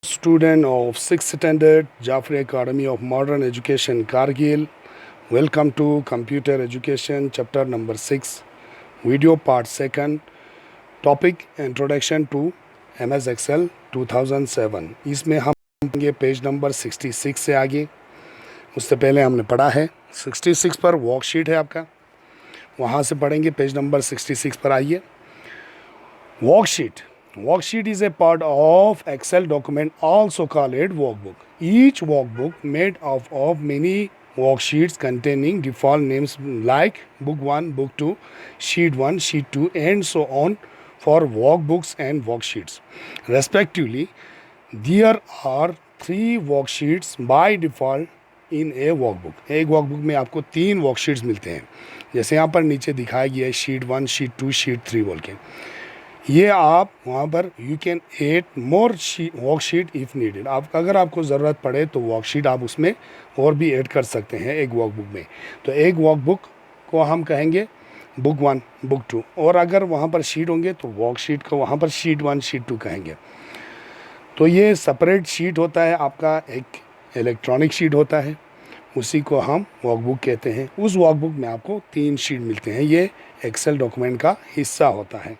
Student of 6th standard Jaffrey Academy of Modern Education Kargil. Welcome to Computer Education chapter number 6 video part 2 topic Introduction to MS Excel 2007. इसमें हम पढ़ेंगे page number 66 से आगे। उससे पहले हमने पढ़ा है 66 पर वर्कशीट है आपका, वहाँ से पढ़ेंगे पेज नंबर 66 पर। आइए। Worksheet is a part of Excel document, also called workbook. Each workbook made up of many worksheets containing default names like book 1, book 2, sheet 1, sheet 2 and so on for workbooks and worksheets. Respectively, there are 3 worksheets by default in a workbook. एक workbook में आपको 3 worksheets मिलते हैं, जैसे यहाँ पर नीचे दिखाया गया है sheet 1, sheet 2, sheet 3 बोल के। ये आप वहाँ पर you can add more worksheet if needed. आप अगर आपको ज़रूरत पड़े तो वर्कशीट आप उसमें और भी ऐड कर सकते हैं एक वर्कबुक में। तो एक वर्कबुक को हम कहेंगे बुक 1, बुक 2, और अगर वहाँ पर शीट होंगे तो वर्कशीट को वहाँ पर शीट 1, शीट 2 कहेंगे। तो ये सेपरेट शीट होता है आपका, एक इलेक्ट्रॉनिक शीट होता है, उसी को हम वर्कबुक कहते हैं। उस वर्कबुक में आपको 3 शीट मिलते हैं, ये एक्सेल डॉक्यूमेंट का हिस्सा होता है।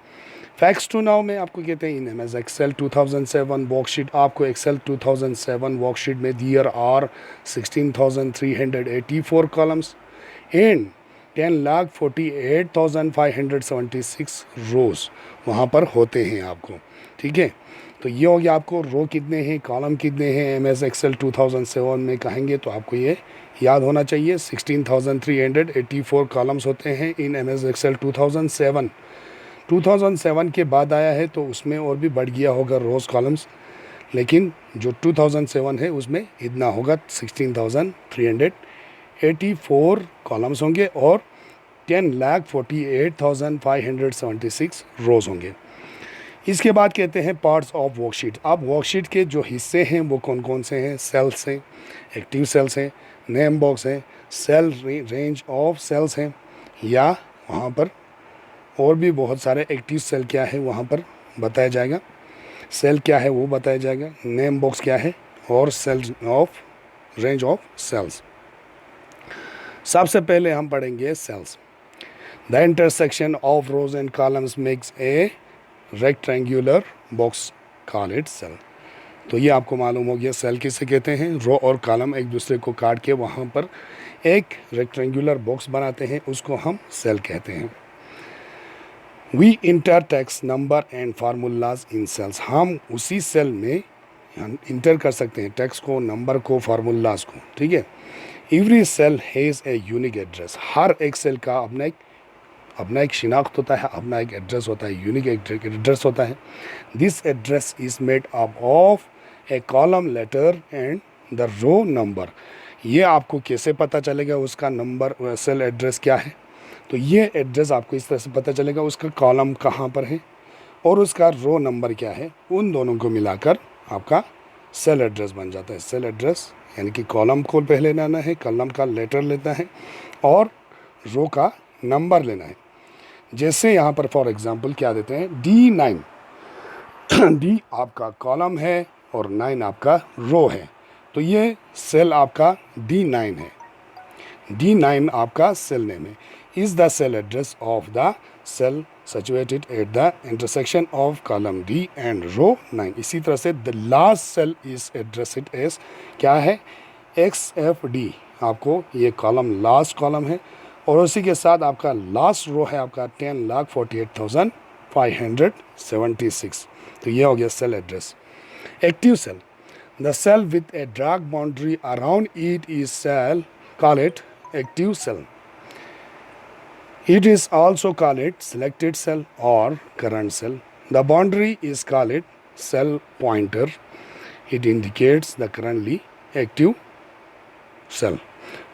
फैक्ट्स टू नाउ में आपको कहते हैं इन एमएस एक्सेल 2007 वर्कशीट। आपको एक्सेल 2007 वर्कशीट में दियर आर 16,384 कॉलम्स एंड 10,48,576 रोज वहाँ पर होते हैं आपको। ठीक है, तो ये हो गया आपको रो कितने हैं, कॉलम कितने हैं एमएस एक्सेल 2007 में कहेंगे तो आपको ये याद होना चाहिए। 16,384 कॉलम्स होते हैं इन एमएस एक्सेल 2007। 2007 के बाद आया है तो उसमें और भी बढ़ गया होगा रोज़ कॉलम्स, लेकिन जो 2007 है उसमें इतना होगा 16,384 कॉलम्स होंगे और 10,48,576 रोज़ होंगे। इसके बाद कहते हैं पार्ट्स ऑफ वर्कशीट। अब वर्कशीट के जो हिस्से हैं वो कौन कौन से हैं? सेल्स हैं, एक्टिव सेल्स हैं, नेम बॉक्स हैं, सेल रेंज ऑफ सेल्स हैं, या वहाँ पर और भी बहुत सारे एक्टिव सेल क्या है वहाँ पर बताया जाएगा, सेल क्या है वो बताया जाएगा, नेम बॉक्स क्या है और cells of range of cells. सबसे पहले हम पढ़ेंगे cells. The intersection of rows and columns makes a rectangular box, call it cell. तो ये आपको मालूम हो गया सेल किसे कहते हैं। रो और कॉलम एक दूसरे को काट के वहाँ पर एक रेक्टेंगुलर बॉक्स बनाते हैं, उसको हम सेल कहते हैं। We enter text, number and formulas in cells. हम उसी सेल में इंटर कर सकते हैं टेक्स्ट को, नंबर को, फार्मूलाज को। ठीक है। Every cell has a unique address. हर एक सेल का अपना एक शिनाख्त होता है, अपना एक एड्रेस होता है, यूनिक एड्रेस होता है। This address is made up of a column letter and the row number. ये आपको कैसे पता चलेगा उसका नंबर, सेल एड्रेस क्या है? तो ये एड्रेस आपको इस तरह से पता चलेगा उसका कॉलम कहाँ पर है और उसका रो नंबर क्या है। उन दोनों को मिलाकर आपका सेल एड्रेस बन जाता है। सेल एड्रेस यानी कि कॉलम को पहले लेना है, कॉलम का लेटर लेना है और रो का नंबर लेना है। जैसे यहाँ पर फॉर एग्जांपल क्या देते हैं, D9 D आपका कॉलम है और 9 आपका रो है, तो ये सेल आपका D9 है। D9 आपका सेल नेम है। is the cell address of the cell situated at the intersection of column D and row 9। इसी तरह से the last cell is addressed as क्या है, XFD। आपको ये कॉलम लास्ट कॉलम है और उसी के साथ आपका लास्ट रो है आपका 10,48,576। तो ये हो गया cell address. Active cell, the cell with a dark boundary around it is cell, call it active cell. It is also called it selected cell or current cell. The boundary is called it cell pointer. It indicates the currently active cell.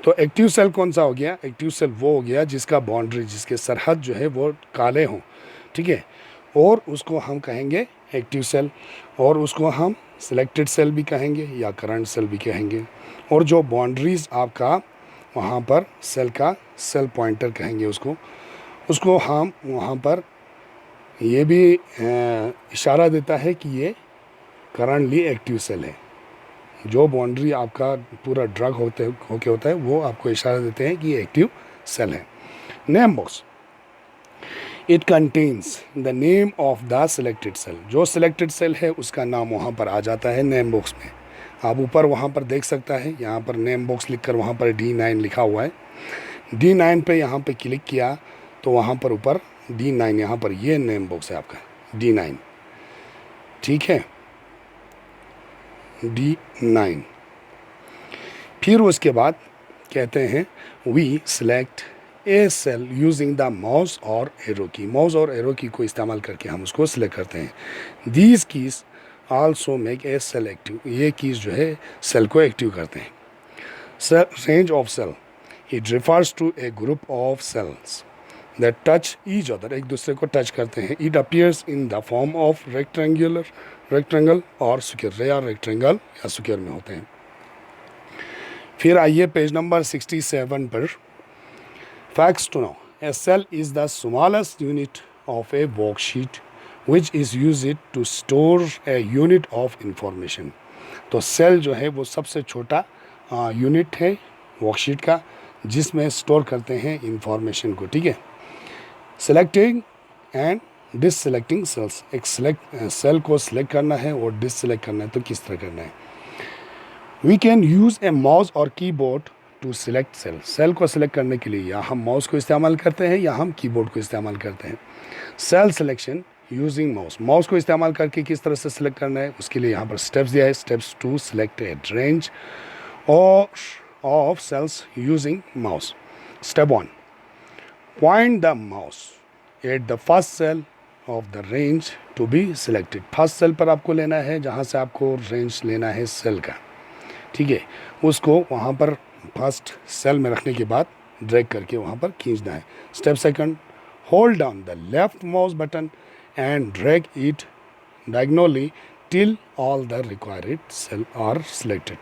तो active cell कौन सा हो गया? Active cell वो हो गया जिसका boundary, जिसके सरहद जो है वो काले हों। ठीक है, और उसको हम कहेंगे एक्टिव सेल, और उसको हम सिलेक्टेड सेल भी कहेंगे या करंट सेल भी कहेंगे। और जो बाउंड्रीज आपका वहाँ पर सेल का सेल पॉइंटर कहेंगे उसको हम वहाँ पर ये भी इशारा देता है कि ये करंटली एक्टिव सेल है। जो बाउंड्री आपका पूरा ड्रग होके होता है वो आपको इशारा देते हैं कि ये एक्टिव सेल है। Name box, it contains the name of the selected cell. जो सिलेक्टेड सेल है उसका नाम वहाँ पर आ जाता है नेम बॉक्स में। आप ऊपर वहाँ पर देख सकता है, यहाँ पर नेम बॉक्स लिखकर वहाँ पर D9 लिखा हुआ है। D9 पे यहाँ पे क्लिक किया तो वहाँ पर ऊपर D9, यहाँ पर ये नेम बॉक्स है आपका D9, ठीक है, D9। फिर उसके बाद कहते हैं we select a cell using the mouse और एरो की। माउस और एरो की को इस्तेमाल करके हम उसको सिलेक्ट करते हैं। These keys also make a cell active. ये कीज जो है सेल को एक्टिव करते हैं। Range of cell, it refers to a group of cells that touch each other. एक दूसरे को टच करते हैं। It appears in the form of rectangle और स्क्वायर, या रेक्टेंगल या स्क्वायर में होते हैं। फिर आइए पेज नंबर 67 पर। Facts to know, a cell is the smallest unit of a worksheet which is used to store a unit of information. तो सेल जो है वो सबसे छोटा यूनिट है वर्कशीट का जिसमें स्टोर करते हैं इंफॉर्मेशन को, ठीक है। सेलेक्टिंग एंड डिससेलेक्टिंग सेल्स, एक सेल को सिलेक्ट करना है और डिससेलेक्ट करना है, तो किस तरह करना है। We can use a mouse और keyboard to select cell. Cell को सिलेक्ट करने के लिए या हम माउस को इस्तेमाल करते हैं या हम कीबोर्ड को इस्तेमाल करते हैं। Cell selection using mouse, mouse को इस्तेमाल करके किस तरह से सिलेक्ट करना है उसके लिए यहाँ पर स्टेप्स दिया है। Steps to select a range और of cells using mouse. Step 1, point the mouse at the first cell of the range to be selected. First cell पर आपको लेना है जहाँ से आपको रेंज लेना है सेल का, ठीक है। उसको वहाँ पर फर्स्ट सेल में रखने के बाद ड्रैग करके वहाँ पर खींचना है। Step second, hold down the left mouse button and drag it diagonally till all the required cell are selected.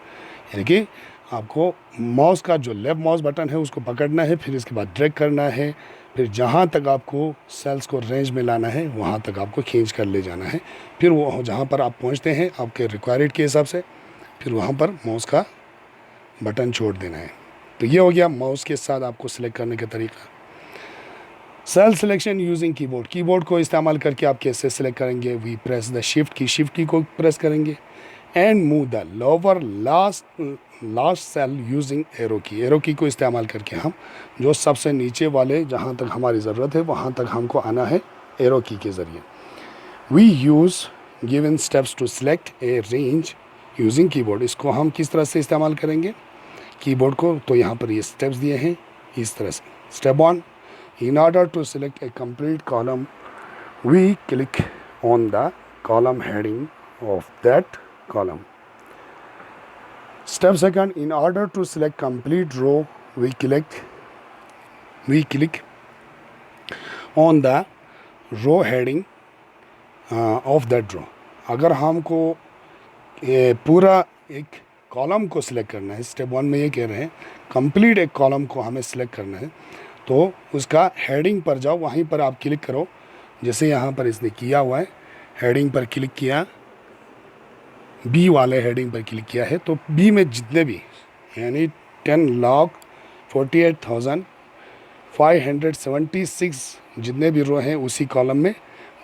यानी कि आपको माउस का जो लेफ्ट माउस बटन है उसको पकड़ना है, फिर इसके बाद ड्रैग करना है, फिर जहाँ तक आपको सेल्स को रेंज में लाना है वहाँ तक आपको खींच कर ले जाना है। फिर वो जहाँ पर आप पहुँचते हैं आपके रिक्वायर्ड के हिसाब से फिर वहाँ पर माउस का बटन छोड़ देना है। तो ये हो गया माउस के साथ आपको सिलेक्ट करने का तरीका। Cell selection using keyboard, keyboard को इस्तेमाल करके आप कैसे सिलेक्ट करेंगे। वी प्रेस द शिफ्ट की को प्रेस करेंगे and move the lower last cell using arrow key को इस्तेमाल करके हम जो सबसे नीचे वाले जहाँ तक हमारी ज़रूरत है वहाँ तक हमको आना है एरो की के ज़रिए। We use given steps to select a range using keyboard. इसको हम किस तरह से इस्तेमाल करेंगे कीबोर्ड को, तो यहाँ पर ये स्टेप्स दिए हैं इस तरह से। Step 1, in order to select a complete column we click on the column heading of that column. Step second, in order to select complete row we click on the row heading of that row. अगर हमको पूरा एक column को select करना है, step 1 में ये कह रहे हैं कंप्लीट एक कॉलम को हमें सिलेक्ट करना है, तो उसका हेडिंग पर जाओ, वहीं पर आप क्लिक करो। जैसे यहाँ पर इसने किया हुआ है, हेडिंग पर क्लिक किया, बी वाले हेडिंग पर क्लिक किया है, तो बी में जितने भी यानी 10,48,576 जितने भी रो हैं उसी कॉलम में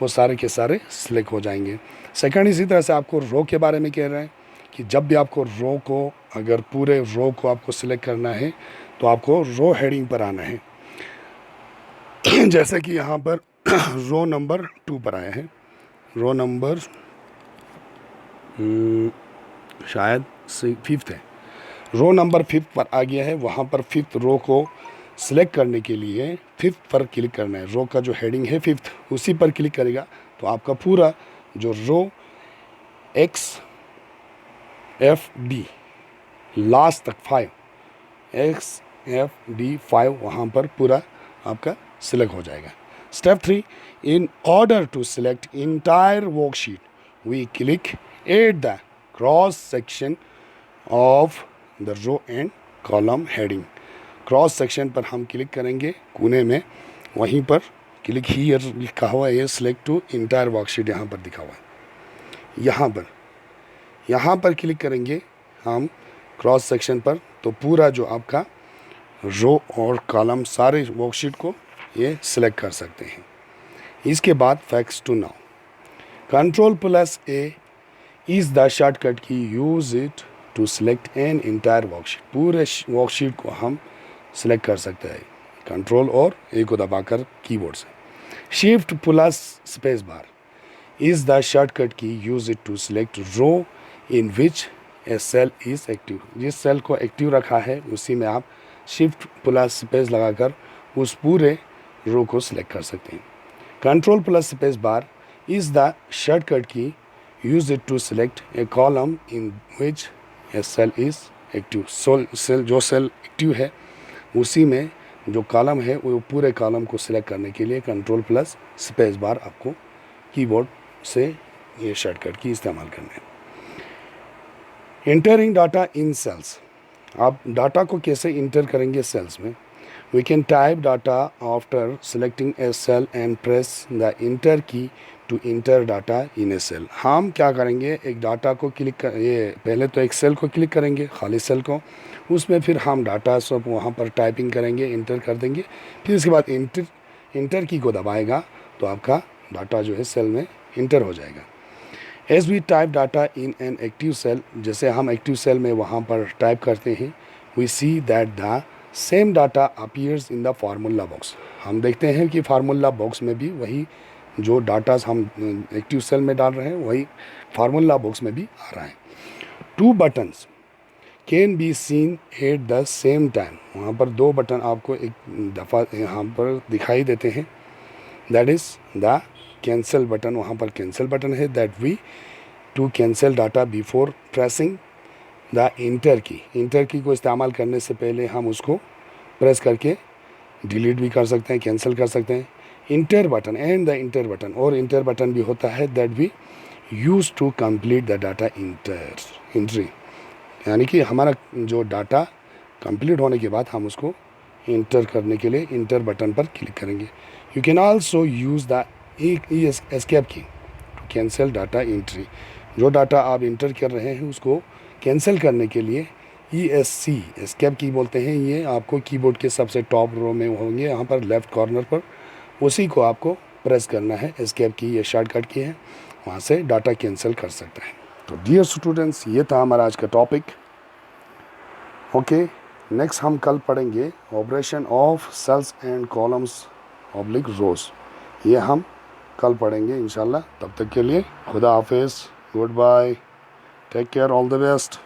वो सारे के सारे सिलेक्ट हो जाएंगे। सेकंड, इसी तरह से आपको रो के बारे में कह रहे हैं कि जब भी आपको रो को, अगर पूरे रो को आपको सिलेक्ट करना है तो आपको रो हेडिंग पर आना है। जैसे कि यहाँ पर रो नंबर 2 पर आया है, रो नंबर शायद 5th है, रो नंबर 5th पर आ गया है। वहाँ पर 5th रो को सिलेक्ट करने के लिए 5th पर क्लिक करना है। रो का जो हेडिंग है 5th उसी पर क्लिक करेगा तो आपका पूरा जो रो XFD लास्ट तक 5 XFD 5 वहाँ पर पूरा आपका सिलेक्ट हो जाएगा। Step 3, in order to select entire worksheet we click at the cross section of the row and column heading. Cross section पर हम क्लिक करेंगे कोने में, वहीं पर क्लिक हियर लिखा हुआ है, सिलेक्ट टू इंटायर वर्कशीट यहाँ पर दिखा हुआ है। यहाँ पर यहाँ पर क्लिक करेंगे हम क्रॉस सेक्शन पर, तो पूरा जो आपका रो और कॉलम सारे वर्कशीट को ये सिलेक्ट कर सकते हैं। इसके बाद facts to know, Ctrl+A is the shortcut key, use it to select an entire worksheet. पूरे वर्कशीट को हम सिलेक्ट कर सकते हैं कंट्रोल और ए को दबाकर कीबोर्ड से। Shift+Spacebar is the shortcut key, use it to select row in which a cell is active. जिस सेल को एक्टिव रखा है उसी में आप Shift+Space लगाकर उस पूरे रो को सिलेक्ट कर सकते हैं। Ctrl+Spacebar is the shortcut key, use it to select a column in which a cell is active। Cell जो सेल एक्टिव है उसी में जो कॉलम है वो पूरे कॉलम को सिलेक्ट करने के लिए Ctrl+Spacebar आपको कीबोर्ड से ये शॉर्टकट की इस्तेमाल करना है। एंटरिंग डाटा इन सेल्स, आप डाटा को कैसे इंटर करेंगे सेल्स में। We can type data after selecting a cell and press the enter key to enter data in a cell। हम क्या करेंगे, एक डाटा को क्लिक कर, ये पहले तो एक सेल को क्लिक करेंगे, खाली सेल को, उसमें फिर हम डाटा सब वहाँ पर टाइपिंग करेंगे, इंटर कर देंगे, फिर उसके बाद इंटर की को दबाएगा तो आपका डाटा जो है सेल में इंटर हो जाएगा। As we type data in an active cell, जैसे हम एक्टिव सेल में वहाँ पर टाइप करते हैं, we see that the same data appears in the formula box. हम देखते हैं कि फार्मूला बॉक्स में भी वही जो डाटा हम एक्टिव सेल में डाल रहे हैं वही फार्मूला बॉक्स में भी आ रहा है। 2 buttons can be seen at the same time, वहाँ पर 2 बटन आपको एक दफ़ा यहाँ पर दिखाई देते हैं। That is the cancel button, वहाँ पर कैंसिल बटन है, that we to cancel data before pressing the enter key को इस्तेमाल करने से पहले हम उसको प्रेस करके डिलीट भी कर सकते हैं, कैंसिल कर सकते हैं। Enter button and the enter button, और इंटर बटन भी होता है, that we use to complete the data entry, यानी कि हमारा जो डाटा कंप्लीट होने के बाद हम उसको इंटर करने के लिए इंटर बटन पर क्लिक करेंगे। You can also use the escape की टू कैंसिल डाटा इंट्री। जो डाटा आप इंटर कर रहे हैं उसको कैंसिल करने के लिए ESC एस्केप की बोलते हैं। ये आपको कीबोर्ड के सबसे टॉप रो में होंगे, यहाँ पर लेफ़्ट कॉर्नर पर, उसी को आपको प्रेस करना है। एस्केप की ये शॉर्टकट की है, वहाँ से डाटा कैंसिल कर सकते हैं। तो डियर स्टूडेंट्स, ये था हमारा आज का टॉपिक। ओके, नेक्स्ट हम कल पढ़ेंगे operation of cells and columns oblique rows. ये हम कल पढ़ेंगे इंशाल्लाह। तब तक के लिए खुदा हाफिज़, good bye, take care, all the best.